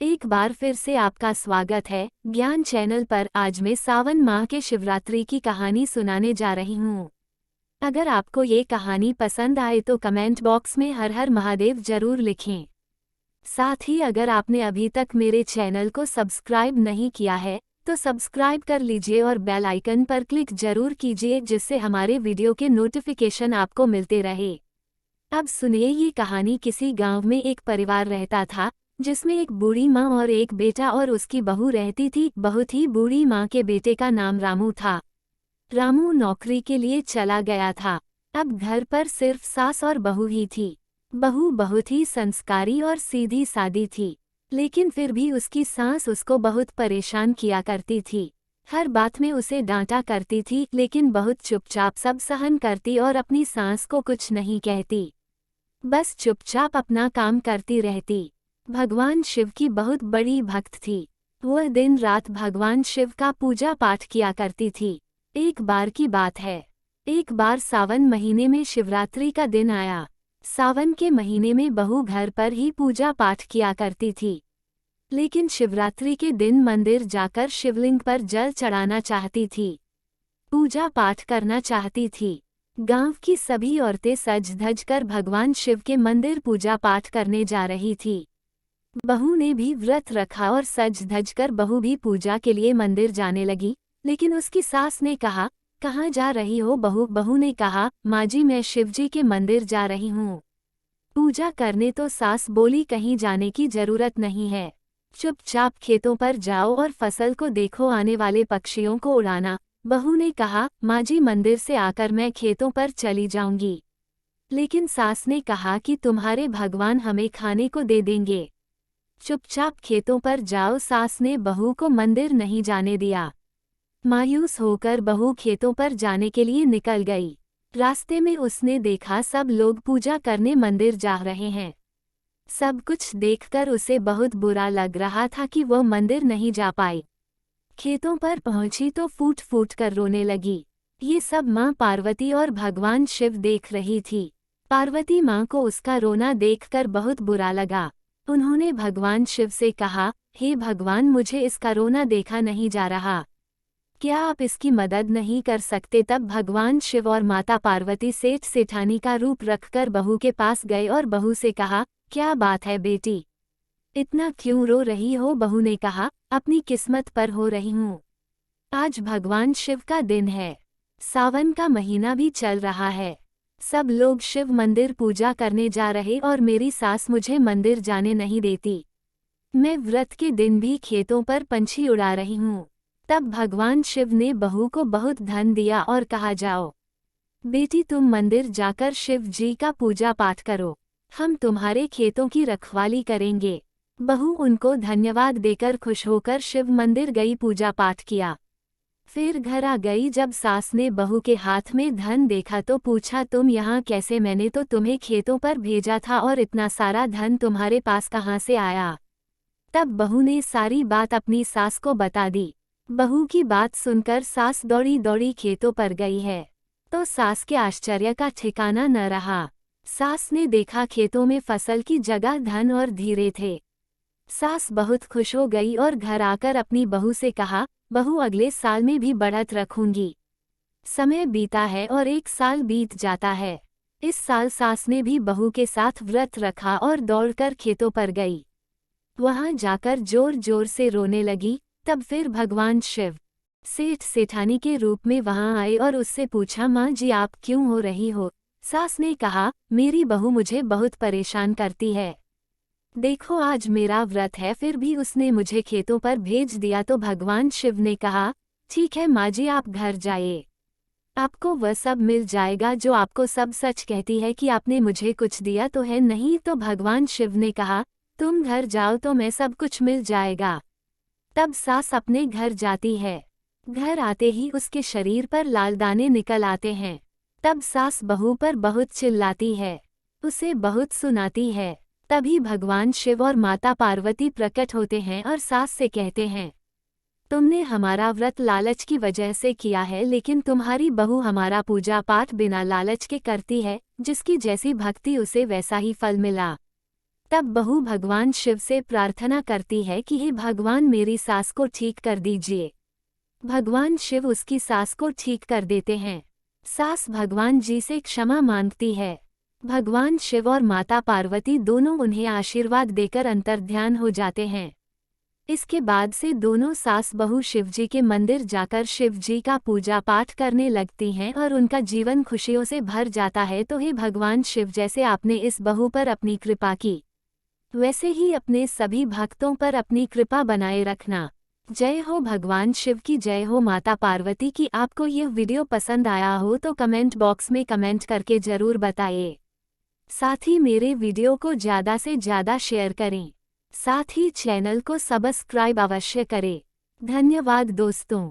एक बार फिर से आपका स्वागत है ज्ञान चैनल पर। आज मैं सावन माह के शिवरात्रि की कहानी सुनाने जा रही हूँ। अगर आपको ये कहानी पसंद आए तो कमेंट बॉक्स में हर हर महादेव जरूर लिखें। साथ ही अगर आपने अभी तक मेरे चैनल को सब्सक्राइब नहीं किया है तो सब्सक्राइब कर लीजिए और बेल आइकन पर क्लिक जरूर कीजिए, जिससे हमारे वीडियो के नोटिफिकेशन आपको मिलते रहे। अब सुनिए ये कहानी। किसी गांव में एक परिवार रहता था जिसमें एक बूढ़ी माँ और एक बेटा और उसकी बहू रहती थी। बहुत ही बूढ़ी माँ के बेटे का नाम रामू था। रामू नौकरी के लिए चला गया था। अब घर पर सिर्फ सास और बहू ही थी। बहू बहुत ही संस्कारी और सीधी सादी थी, लेकिन फिर भी उसकी सास उसको बहुत परेशान किया करती थी। हर बात में उसे डांटा करती थी, लेकिन बहुत चुपचाप सब सहन करती और अपनी सास को कुछ नहीं कहती, बस चुपचाप अपना काम करती रहती। भगवान शिव की बहुत बड़ी भक्त थी। वह दिन रात भगवान शिव का पूजा पाठ किया करती थी। एक बार की बात है, एक बार सावन महीने में शिवरात्रि का दिन आया। सावन के महीने में बहू घर पर ही पूजा पाठ किया करती थी, लेकिन शिवरात्रि के दिन मंदिर जाकर शिवलिंग पर जल चढ़ाना चाहती थी, पूजा पाठ करना चाहती थी। गांव की सभी औरतें सज धज कर भगवान शिव के मंदिर पूजा पाठ करने जा रही थी। बहू ने भी व्रत रखा और सज धज कर बहू भी पूजा के लिए मंदिर जाने लगी। लेकिन उसकी सास ने कहा, कहाँ जा रही हो बहू? बहू ने कहा, माँ जी मैं शिवजी के मंदिर जा रही हूँ पूजा करने। तो सास बोली, कहीं जाने की जरूरत नहीं है, चुपचाप खेतों पर जाओ और फसल को देखो, आने वाले पक्षियों को उड़ाना। बहू ने कहा, माँ जी मंदिर से आकर मैं खेतों पर चली जाऊंगी। लेकिन सास ने कहा कि तुम्हारे भगवान हमें खाने को दे देंगे, चुपचाप खेतों पर जाओ। सास ने बहू को मंदिर नहीं जाने दिया। मायूस होकर बहू खेतों पर जाने के लिए निकल गई। रास्ते में उसने देखा सब लोग पूजा करने मंदिर जा रहे हैं। सब कुछ देखकर उसे बहुत बुरा लग रहा था कि वह मंदिर नहीं जा पाई। खेतों पर पहुंची तो फूट फूट कर रोने लगी। ये सब माँ पार्वती और भगवान शिव देख रही थी। पार्वती माँ को उसका रोना देखकर बहुत बुरा लगा। उन्होंने भगवान शिव से कहा, हे भगवान, मुझे इसका रोना देखा नहीं जा रहा, क्या आप इसकी मदद नहीं कर सकते? तब भगवान शिव और माता पार्वती सेठ सेठानी का रूप रखकर बहू के पास गए और बहू से कहा, क्या बात है बेटी, इतना क्यों रो रही हो? बहू ने कहा, अपनी किस्मत पर हो रही हूँ। आज भगवान शिव का दिन है, सावन का महीना भी चल रहा है, सब लोग शिव मंदिर पूजा करने जा रहे और मेरी सास मुझे मंदिर जाने नहीं देती। मैं व्रत के दिन भी खेतों पर पंछी उड़ा रही हूँ। तब भगवान शिव ने बहू को बहुत धन दिया और कहा, जाओ बेटी, तुम मंदिर जाकर शिव जी का पूजा पाठ करो, हम तुम्हारे खेतों की रखवाली करेंगे। बहू उनको धन्यवाद देकर खुश होकर शिव मंदिर गई, पूजा पाठ किया, फिर घर आ गई। जब सास ने बहू के हाथ में धन देखा तो पूछा, तुम यहाँ कैसे? मैंने तो तुम्हें खेतों पर भेजा था और इतना सारा धन तुम्हारे पास कहाँ से आया? तब बहू ने सारी बात अपनी सास को बता दी। बहू की बात सुनकर सास दौड़ी दौड़ी खेतों पर गई है तो सास के आश्चर्य का ठिकाना न रहा। सास ने देखा खेतों में फसल की जगह धन और हीरे थे। सास बहुत खुश हो गई और घर आकर अपनी बहू से कहा, बहू अगले साल में भी बढ़त रखूंगी। समय बीता है और एक साल बीत जाता है। इस साल सास ने भी बहू के साथ व्रत रखा और दौड़कर खेतों पर गई। वहां जाकर जोर जोर से रोने लगी। तब फिर भगवान शिव सेठ सेठानी के रूप में वहां आए और उससे पूछा, माँ जी आप क्यों हो रही हो? सास ने कहा, मेरी बहू मुझे बहुत परेशान करती है, देखो आज मेरा व्रत है फिर भी उसने मुझे खेतों पर भेज दिया। तो भगवान शिव ने कहा, ठीक है माँ जी, आप घर जाइए, आपको वह सब मिल जाएगा जो आपको सब सच कहती है कि आपने मुझे कुछ दिया तो है नहीं। तो भगवान शिव ने कहा, तुम घर जाओ तो मैं सब कुछ मिल जाएगा। तब सास अपने घर जाती है। घर आते ही उसके शरीर पर लाल दाने निकल आते हैं। तब सास बहू पर बहुत चिल्लाती है, उसे बहुत सुनाती है। तभी भगवान शिव और माता पार्वती प्रकट होते हैं और सास से कहते हैं, तुमने हमारा व्रत लालच की वजह से किया है, लेकिन तुम्हारी बहू हमारा पूजा पाठ बिना लालच के करती है, जिसकी जैसी भक्ति उसे वैसा ही फल मिला। तब बहू भगवान शिव से प्रार्थना करती है कि हे भगवान मेरी सास को ठीक कर दीजिए। भगवान शिव उसकी सास को ठीक कर देते हैं। सास भगवान जी से क्षमा मांगती है। भगवान शिव और माता पार्वती दोनों उन्हें आशीर्वाद देकर अंतर्ध्यान हो जाते हैं। इसके बाद से दोनों सास बहू शिवजी के मंदिर जाकर शिवजी का पूजा पाठ करने लगती हैं और उनका जीवन खुशियों से भर जाता है। तो हे भगवान शिव, जैसे आपने इस बहू पर अपनी कृपा की, वैसे ही अपने सभी भक्तों पर अपनी कृपा बनाए रखना। जय हो भगवान शिव की, जय हो माता पार्वती की। आपको यह वीडियो पसंद आया हो तो कमेंट बॉक्स में कमेंट करके ज़रूर बताइए। साथ ही मेरे वीडियो को ज़्यादा से ज़्यादा शेयर करें। साथ ही चैनल को सब्सक्राइब अवश्य करें। धन्यवाद दोस्तों।